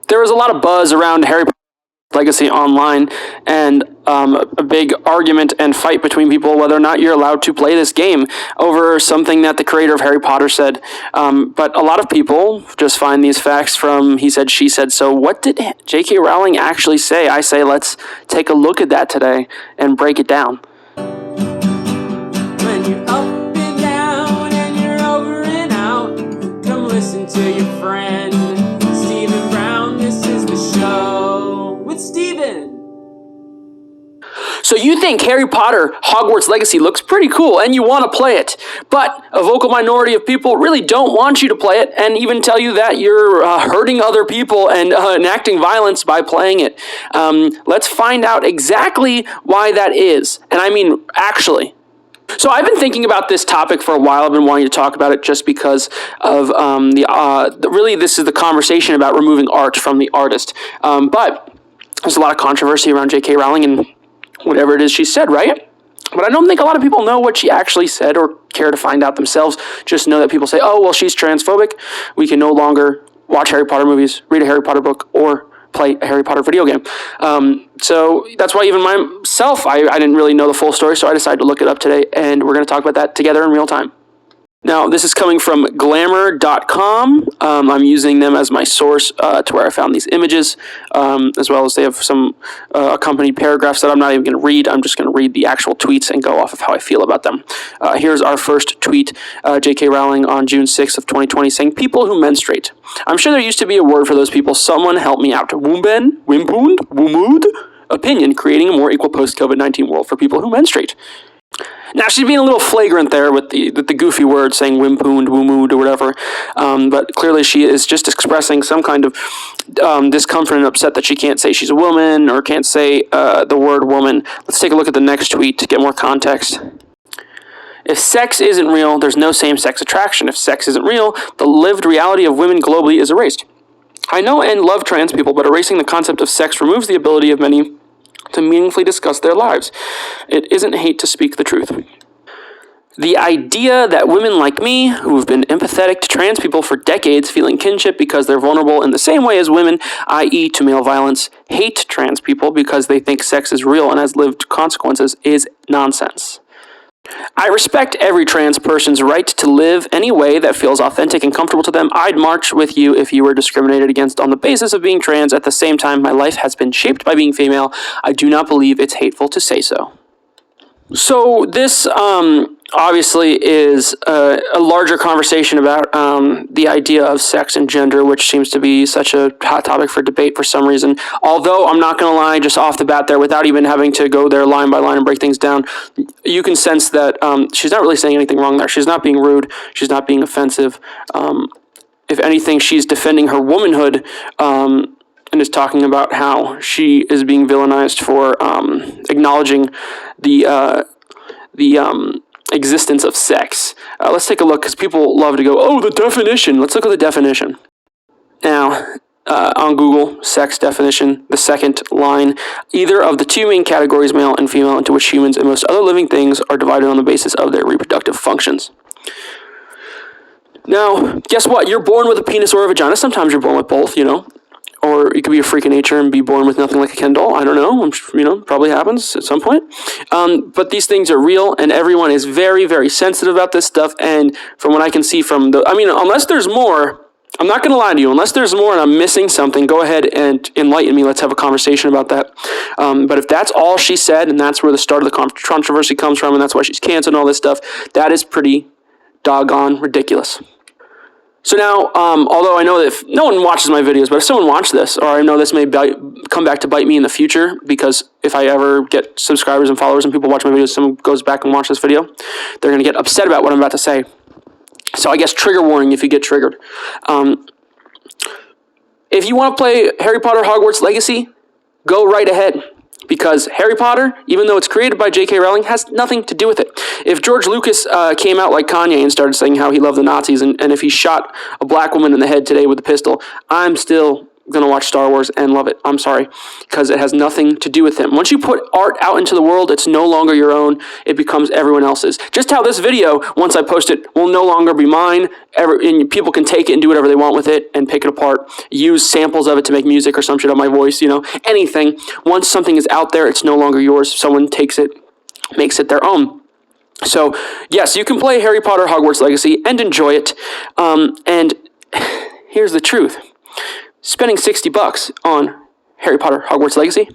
there was a lot of buzz around Harry Potter Legacy online, and a big argument and fight between people whether or not you're allowed to play this game over something that the creator of Harry Potter said. But a lot of people just find these facts from he said, she said. So what did j.k. Rowling actually say? I say let's take a look at that today and break it down. When you're up and down and you're over and out, come listen to your friend Stephen Brown. This is the show with Stephen. So you think Harry Potter Hogwarts Legacy looks pretty cool and you want to play it, but a vocal minority of people really don't want you to play it and even tell you that you're hurting other people and enacting violence by playing it. Let's find out exactly why that is. And I mean, actually. So I've been thinking about this topic for a while. I've been wanting to talk about it just because of really this is the conversation about removing art from the artist. But there's a lot of controversy around j.k. Rowling and whatever it is she said, right? But I don't think a lot of people know what she actually said or care to find out themselves. Just know that people say, oh, well, she's transphobic. We can no longer watch Harry Potter movies, read a Harry Potter book, or play a Harry Potter video game. So that's why even myself, I didn't really know the full story, so I decided to look it up today, and we're going to talk about that together in real time. Now, this is coming from glamour.com. I'm using them as my source to where I found these images, as well as they have some accompanied paragraphs that I'm not even going to read. I'm just going to read the actual tweets and go off of how I feel about them. Here's our first tweet, j.k. Rowling on June 6th of 2020, saying, people who menstruate. I'm sure there used to be a word for those people. Someone help me out. Womben, wimpund, wumud? Opinion, creating a more equal post-COVID-19 world for people who menstruate. Now, she's being a little flagrant there with the goofy words, saying wimpoond, woomood, or whatever, but clearly she is just expressing some kind of discomfort and upset that she can't say she's a woman or can't say the word woman. Let's take a look at the next tweet to get more context. If sex isn't real, there's no same-sex attraction. If sex isn't real, the lived reality of women globally is erased. I know and love trans people, but erasing the concept of sex removes the ability of many to meaningfully discuss their lives. It isn't hate to speak the truth. The idea that women like me, who have been empathetic to trans people for decades, feeling kinship because they're vulnerable in the same way as women, i.e. to male violence, hate trans people because they think sex is real and has lived consequences, is nonsense. I respect every trans person's right to live any way that feels authentic and comfortable to them. I'd march with you if you were discriminated against on the basis of being trans. At the same time, my life has been shaped by being female. I do not believe it's hateful to say so. So this obviously is a larger conversation about the idea of sex and gender, which seems to be such a hot topic for debate for some reason. Although, I'm not going to lie, just off the bat there, without even having to go there line by line and break things down, you can sense that she's not really saying anything wrong there. She's not being rude. She's not being offensive. If anything, she's defending her womanhood and is talking about how she is being villainized for acknowledging the existence of sex. Let's take a look, because people love to go, oh, the definition. Let's look at the definition. Now, on Google, sex definition, the second line, either of the two main categories, male and female, into which humans and most other living things are divided on the basis of their reproductive functions. Now, guess what? You're born with a penis or a vagina. Sometimes you're born with both, Or you could be a freak of nature and be born with nothing like a Ken doll. I don't know. Probably happens at some point. But these things are real, and everyone is very, very sensitive about this stuff. And from what I can see unless there's more, I'm not going to lie to you. Unless there's more and I'm missing something, go ahead and enlighten me. Let's have a conversation about that. But if that's all she said, and that's where the start of the controversy comes from, and that's why she's canceled and all this stuff, that is pretty doggone ridiculous. So now, although I know that if no one watches my videos, but if someone watched this, or I know this may come back to bite me in the future, because if I ever get subscribers and followers and people watch my videos, someone goes back and watches this video, they're going to get upset about what I'm about to say. So I guess trigger warning if you get triggered. If you want to play Harry Potter Hogwarts Legacy, go right ahead. Because Harry Potter, even though it's created by j.k. Rowling, has nothing to do with it. If George Lucas came out like Kanye and started saying how he loved the Nazis, and if he shot a black woman in the head today with a pistol, I'm still gonna watch Star Wars and love it. I'm sorry, because it has nothing to do with him. Once you put art out into the world, it's no longer your own. It becomes everyone else's. Just how this video, once I post it, will no longer be mine. And people can take it and do whatever they want with it and pick it apart. Use samples of it to make music or some shit on my voice, anything. Once something is out there, it's no longer yours. Someone takes it, makes it their own. So, yes, you can play Harry Potter Hogwarts Legacy and enjoy it. And here's the truth. Spending $60 on Harry Potter Hogwarts Legacy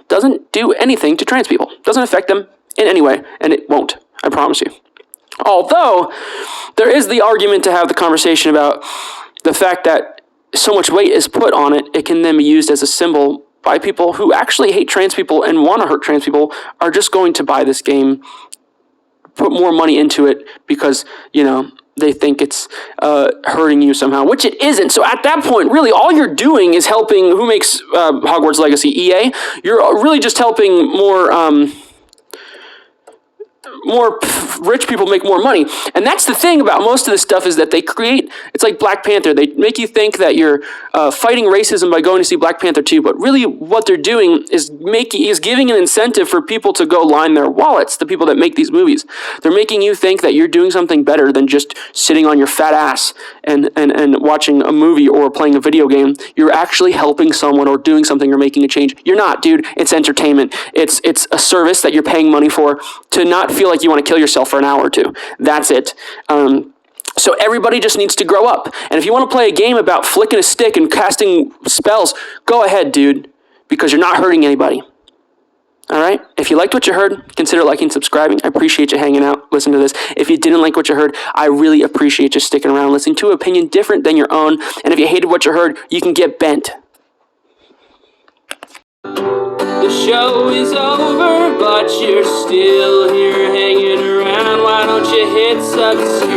doesn't do anything to trans people. Doesn't affect them in any way, and it won't. I promise you. Although, there is the argument to have the conversation about the fact that so much weight is put on it, it can then be used as a symbol by people who actually hate trans people and want to hurt trans people, are just going to buy this game, put more money into it because, they think it's hurting you somehow, which it isn't. So at that point, really, all you're doing is helping, who makes Hogwarts Legacy? EA? You're really just helping more rich people make more money. And that's the thing about most of this stuff, is that they create, it's like Black Panther. They make you think that you're fighting racism by going to see Black Panther 2, but really what they're doing is giving an incentive for people to go line their wallets, the people that make these movies. They're making you think that you're doing something better than just sitting on your fat ass and watching a movie or playing a video game. You're actually helping someone or doing something or making a change. You're not, dude. It's entertainment. It's a service that you're paying money for to not feel like you want to kill yourself for an hour or two. That's it. So everybody just needs to grow up. And if you want to play a game about flicking a stick and casting spells, go ahead, dude, because you're not hurting anybody. All right? If you liked what you heard, consider liking and subscribing. I appreciate you hanging out, listening to this. If you didn't like what you heard, I really appreciate you sticking around, listening to an opinion different than your own. And if you hated what you heard, you can get bent. The show is over, but you're still here hanging around. Why don't you hit subscribe?